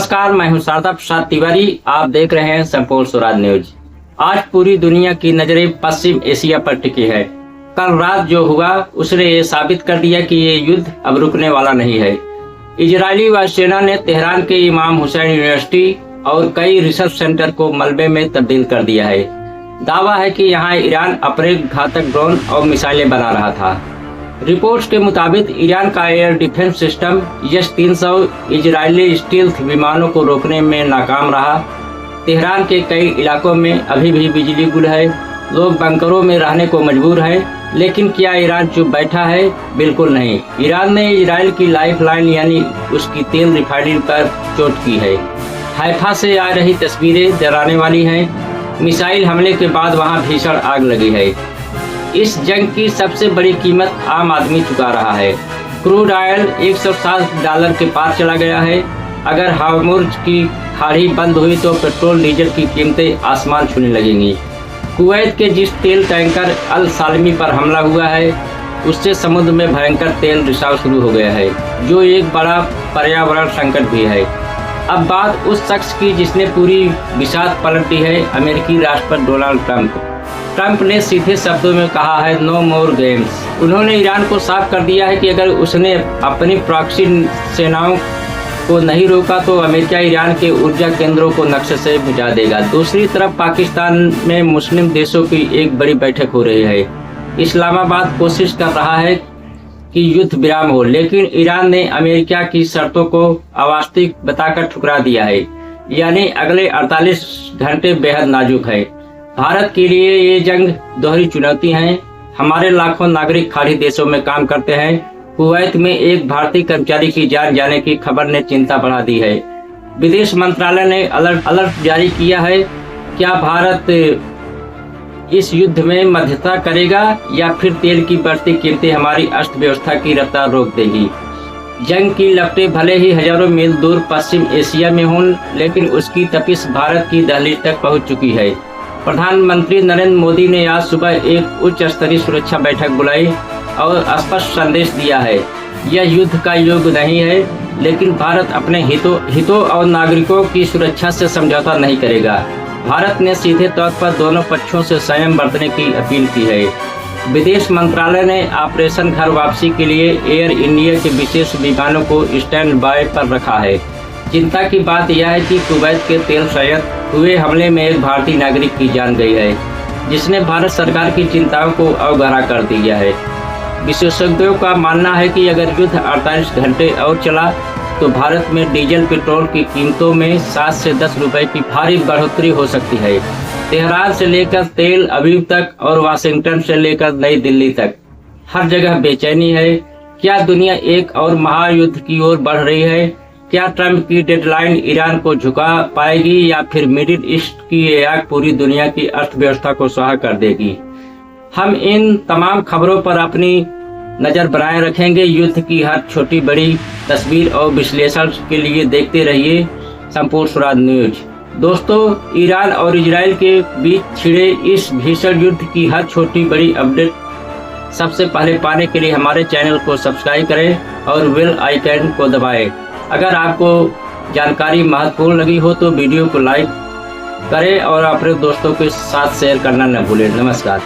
नमस्कार, मैं हूं शारदा प्रसाद तिवारी। आप देख रहे हैं संपूर्ण स्वराज न्यूज। आज पूरी दुनिया की नजरें पश्चिम एशिया पर टिकी है। कल रात जो हुआ उसने ये साबित कर दिया कि ये युद्ध अब रुकने वाला नहीं है। इजरायली वायुसेना ने तेहरान के इमाम हुसैन यूनिवर्सिटी और कई रिसर्च सेंटर को मलबे में तब्दील कर दिया है। दावा है कि यहाँ ईरान अपने घातक ड्रोन और मिसाइलें बना रहा था। रिपोर्ट्स के मुताबिक ईरान का air defence system S-300 Israeli stealth विमानों को रोकने में नाकाम रहा। तेहरान के कई इलाकों में अभी भी बिजली गुल है, लोग बंकरों में रहने को मजबूर हैं। लेकिन क्या ईरान चुप बैठा है? बिल्कुल नहीं। ईरान ने इजराइल की लाइफलाइन यानी उसकी तेल रिफाइनरी पर चोट की है। हैफा से आ रही तस्वीरें डराने वाली हैं। मिसाइल हमले के बाद वहां भीषण आग लगी है। इस जंग की सबसे बड़ी कीमत आम आदमी चुका रहा है। क्रूड ऑयल $107 के पार चला गया है। अगर हार्मुज की खाड़ी बंद हुई तो पेट्रोल डीजल की कीमतें आसमान छूने लगेंगी। कुवैत के जिस तेल टैंकर अल सालमी पर हमला हुआ है उससे समुद्र में भयंकर तेल रिसाव शुरू हो गया है, जो एक बड़ा पर्यावरण संकट भी है। अब बात उस शख्स की जिसने पूरी बिसात पलट दी है, अमेरिकी राष्ट्रपति डोनाल्ड ट्रंप ने सीधे शब्दों में कहा है नो मोर गेम्स। उन्होंने ईरान को साफ कर दिया है कि अगर उसने अपनी प्रॉक्सी सेनाओं को नहीं रोका तो अमेरिका ईरान के ऊर्जा केंद्रों को नक्शे से बुझा देगा। दूसरी तरफ पाकिस्तान में मुस्लिम देशों की एक बड़ी बैठक हो रही है। इस्लामाबाद कोशिश कर रहा है कि युद्ध विराम हो, लेकिन ईरान ने अमेरिका की शर्तों को अवास्तविक बताकर ठुकरा दिया है। यानी अगले 48 घंटे बेहद नाजुक है। भारत के लिए ये जंग दोहरी चुनौती है। हमारे लाखों नागरिक खाड़ी देशों में काम करते हैं। कुवैत में एक भारतीय कर्मचारी की जान जाने की खबर ने चिंता बढ़ा दी है। विदेश मंत्रालय ने अलर्ट जारी किया है। क्या भारत इस युद्ध में मध्यस्थता करेगा या फिर तेल की बढ़ती कीमतें हमारी अर्थव्यवस्था की रफ्तार रोक देगी? जंग की लपटें भले ही हजारों मील दूर पश्चिम एशिया में हों, लेकिन उसकी तपिश भारत की दहलीज तक पहुंच चुकी है। प्रधानमंत्री नरेंद्र मोदी ने आज सुबह एक उच्च स्तरीय सुरक्षा बैठक बुलाई और स्पष्ट संदेश दिया है, यह युद्ध का युग नहीं है, लेकिन भारत अपने हितों और नागरिकों की सुरक्षा से समझौता नहीं करेगा। भारत ने सीधे तौर पर दोनों पक्षों से संयम बरतने की अपील की है। विदेश मंत्रालय ने ऑपरेशन घर वापसी के लिए एयर इंडिया के विशेष विमानों को स्टैंड बाय पर रखा है। चिंता की बात यह है कि कुवैत के तेल संयंत्र हुए हमले में एक भारतीय नागरिक की जान गई है, जिसने भारत सरकार की चिंताओं को अवगहरा कर दिया है। विशेषज्ञों का मानना है कि अगर युद्ध 48 घंटे और चला तो भारत में डीजल पेट्रोल की कीमतों में 7 से 10 रुपए की भारी बढ़ोतरी हो सकती है। तेहरान से लेकर तेल अवीव तक और वाशिंगटन से लेकर नई दिल्ली तक हर जगह बेचैनी है। क्या दुनिया एक और महायुद्ध की ओर बढ़ रही है? क्या ट्रंप की डेडलाइन ईरान को झुका पाएगी या फिर मिडिल ईस्ट की ये आग पूरी दुनिया की अर्थव्यवस्था को स्वाहा कर देगी? हम इन तमाम खबरों पर अपनी नजर बनाए रखेंगे। युद्ध की हर छोटी बड़ी तस्वीर और विश्लेषण के लिए देखते रहिए संपूर्ण स्वराज न्यूज। दोस्तों, ईरान और इजराइल के बीच छिड़े इस भीषण युद्ध की हर छोटी बड़ी अपडेट सबसे पहले पाने के लिए हमारे चैनल को सब्सक्राइब करें और बेल आइकन को दबाएं। अगर आपको जानकारी महत्वपूर्ण लगी हो तो वीडियो को लाइक करें और अपने दोस्तों के साथ शेयर करना न भूलें। नमस्कार।